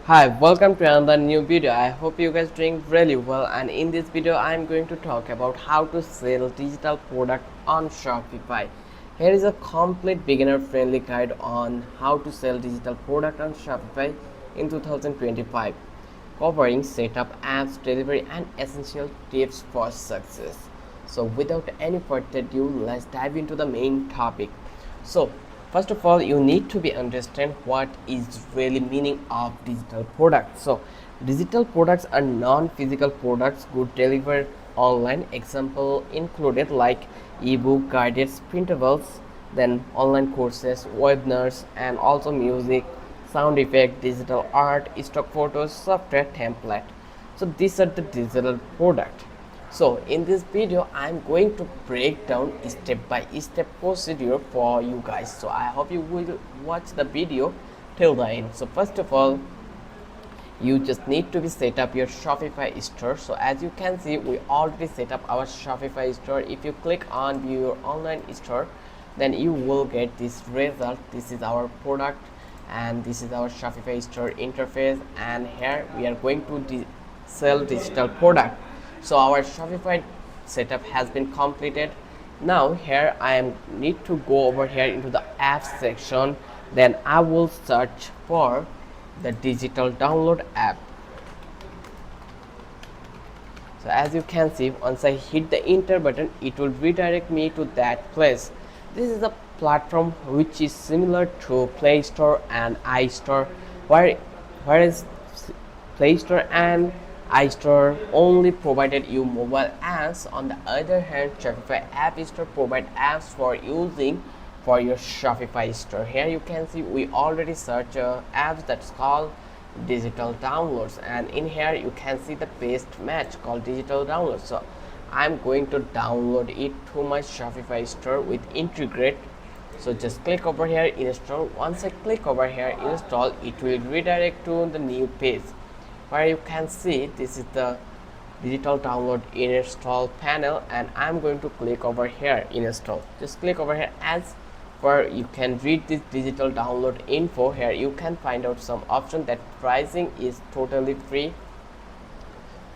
Hi, welcome to another new video. I hope you guys doing really well, and in this video I'm going to talk about how to sell digital product on Shopify. Here is a complete beginner friendly guide on how to sell digital product on Shopify in 2025, covering setup, apps, delivery and essential tips for success. So without any further ado, let's dive into the main topic. So first of all, you need to be understand what is really meaning of digital products. So digital products are non-physical products good delivered online. Example included like ebook, guided printables, then online courses, webinars, and also music, sound effect, digital art, stock photos, software template. So these are the digital product. So in this video I'm going to break down step by step procedure for you guys. So I hope you will watch the video till the end. So first of all, you just need to be set up your Shopify store. So as you can see, we already set up our Shopify store. If you click on view your online store, then you will get this result. This is our product and this is our Shopify store interface, and here we are going to sell digital product. So our Shopify setup has been completed. Now here I am need to go over here into the apps section. Then I will search for the digital download app. So as you can see, once I hit the enter button, it will redirect me to that place. This is a platform which is similar to Play Store and iStore, whereas Play Store and iStore only provided you mobile apps. On the other hand, Shopify App Store provide apps for using for your Shopify store. Here you can see we already search apps that's called digital downloads, and in here you can see the paste match called digital downloads. So I'm going to download it to my Shopify store with integrate. So just click over here install. Once I click over here install, it will redirect to the new page where you can see this is the digital download install panel, and I'm going to click over here install. Just click over here. As where you can read this digital download info, here you can find out some option that pricing is totally free,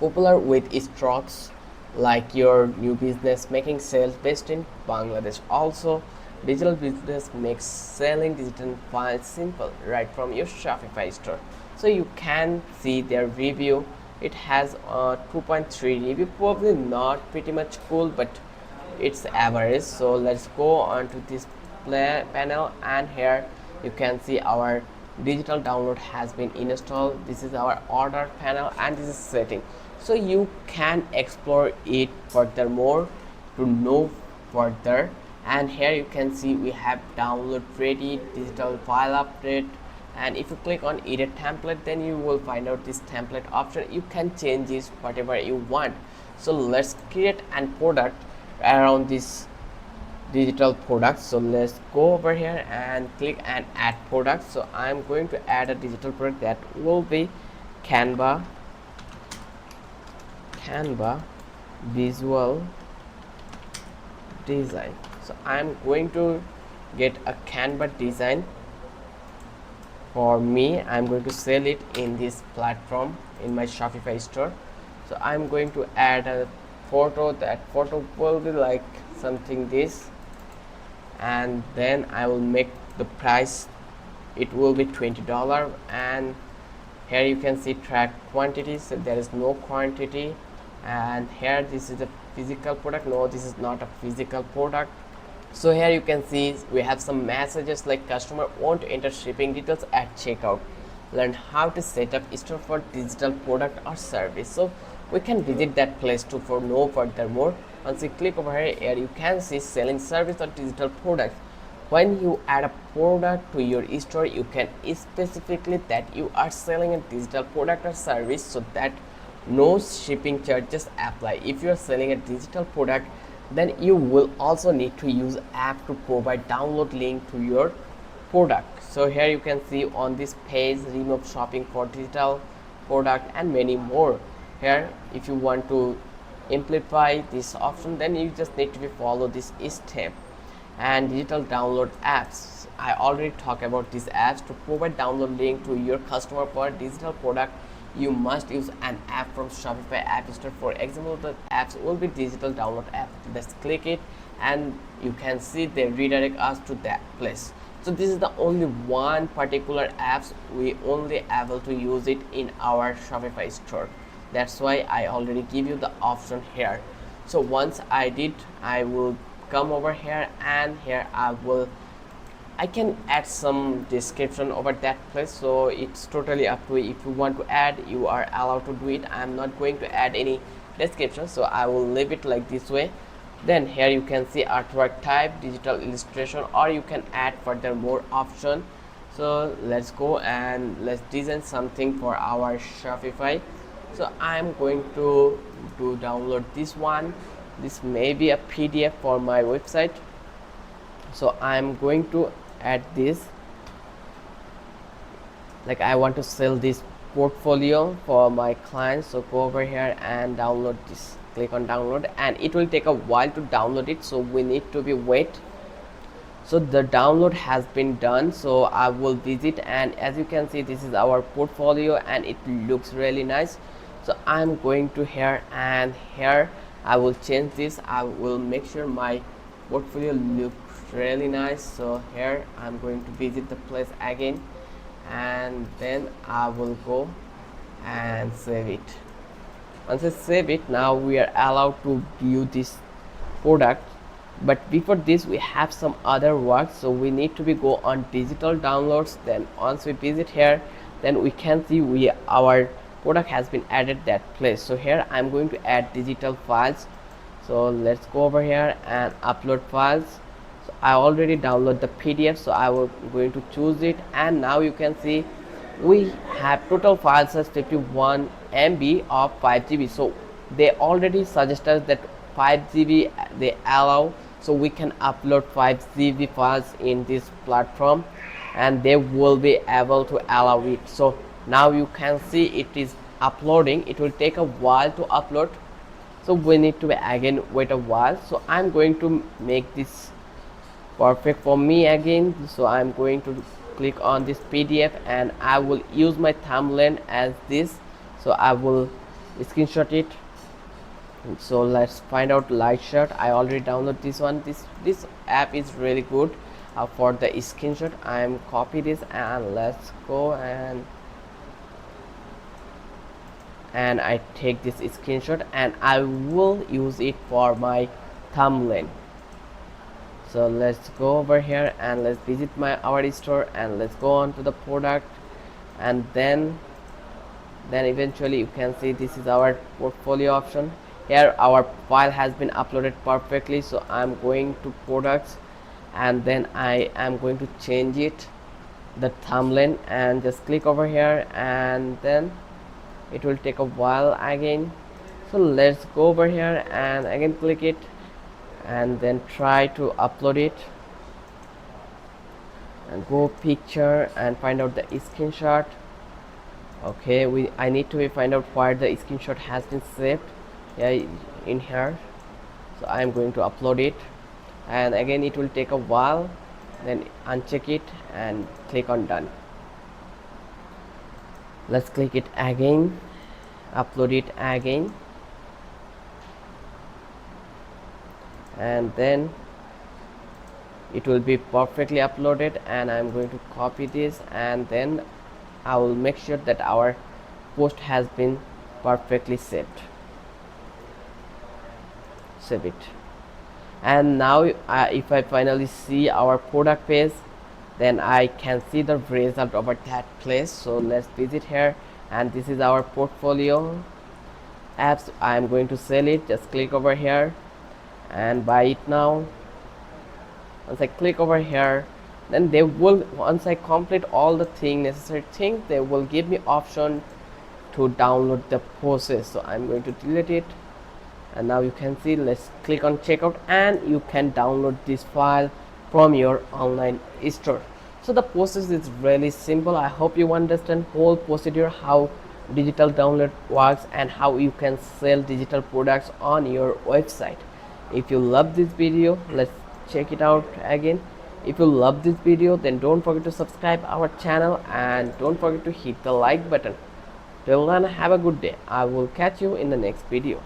popular with stocks like your new business making sales based in Bangladesh. Also digital business makes selling digital files simple right from your Shopify store. So you can see their review. It has a 2.3 review, probably not pretty much cool, but it's average. So let's go on to this panel, and here you can see our digital download has been installed. This is our order panel and this is setting. So you can explore it furthermore to know further, and here you can see we have download ready, digital file update, and if you click on edit template, then you will find out this template option. You can change this whatever you want. So let's create an product around this digital product. So let's go over here and click and add product. So I'm going to add a digital product that will be Canva visual design. So I'm going to get a Canva design for me. I'm going to sell it in this platform in my Shopify store. So I'm going to add a photo. That photo will be like something this, and then I will make the price, it will be $20. And here you can see track quantity, so there is no quantity. And here this is a physical product. No, this is not a physical product. So here you can see we have some messages like customer won't enter shipping details at checkout. Learn how to set up store for digital product or service. So we can visit that place too for no furthermore. Once you click over here, you can see selling service or digital products. When you add a product to your store, you can specifically that you are selling a digital product or service, so that no shipping charges apply. If you are selling a digital product, then you will also need to use app to provide download link to your product. So here you can see on this page remove shopping for digital product and many more. Here if you want to amplify this option, then you just need to follow this step. And digital download apps, I already talked about these apps. To provide download link to your customer for digital product, you must use an app from Shopify App Store. For example, the apps will be digital download app. Let's click it, and you can see they redirect us to that place. So this is the only one particular apps we only able to use it in our Shopify store. That's why I already give you the option here. So once I did, I will come over here, and here I can add some description over that place. So it's totally up to you. If you want to add, you are allowed to do it. I'm not going to add any description, so I will leave it like this way. Then here you can see artwork type, digital illustration, or you can add further more option. So let's go and let's design something for our Shopify. So I'm going to download this one. This may be a PDF for my website. So I'm going to add this, like I want to sell this portfolio for my clients. So go over here and download this, click on download, and it will take a while to download it, so we need to be wait. So the download has been done, so I will visit, and as you can see, this is our portfolio and it looks really nice. So I'm going to here, and here I will change this. I will make sure my portfolio looks really nice. So here I'm going to visit the place again, and then I will go and save it. Once I save it, now we are allowed to view this product. But before this, we have some other work. So we need to go on digital downloads. Then once we visit here, then we can see our product has been added that place. So here I'm going to add digital files. So let's go over here and upload files. So I already download the PDF, so I will going to choose it, and now you can see we have total files as 51 MB of 5 GB. So they already suggested that 5 GB they allow, so we can upload 5 GB files in this platform, and they will be able to allow it. So now you can see it is uploading. It will take a while to upload, so we need to again wait a while. So I'm going to make this perfect for me again. So I'm going to click on this PDF, and I will use my thumbnail as this. So I will screenshot it. So let's find out light shot. I already downloaded this one. This app is really good for the screenshot. I'm copy this, and let's go and I take this screenshot, and I will use it for my thumbnail. So let's go over here and let's visit our store, and let's go on to the product, and then eventually you can see this is our portfolio option. Here our file has been uploaded perfectly. So I'm going to products, and then I am going to change it the thumbnail, and just click over here, and then it will take a while again. So let's go over here and again click it, and then try to upload it, and go picture and find out the screenshot. Okay, I need to find out where the screenshot has been saved. Yeah, in here. So I'm going to upload it, and again it will take a while. Then uncheck it and click on done. Let's click it again, upload it again, and then it will be perfectly uploaded. And I'm going to copy this, and then I will make sure that our post has been perfectly saved. Save it. And now if I finally see our product page, then I can see the result over that place. So let's visit here, and this is our portfolio apps. I'm going to sell it. Just click over here and buy it now. Once I click over here, then they will, once I complete all the necessary things, they will give me option to download the process. So I'm going to delete it, and now you can see, let's click on checkout, and you can download this file from your online store. So the process is really simple. I hope you understand whole procedure, how digital download works, and how you can sell digital products on your website. If you love this video, let's check it out again. If you love this video, then don't forget to subscribe our channel and don't forget to hit the like button. Till then, have a good day. I will catch you in the next video.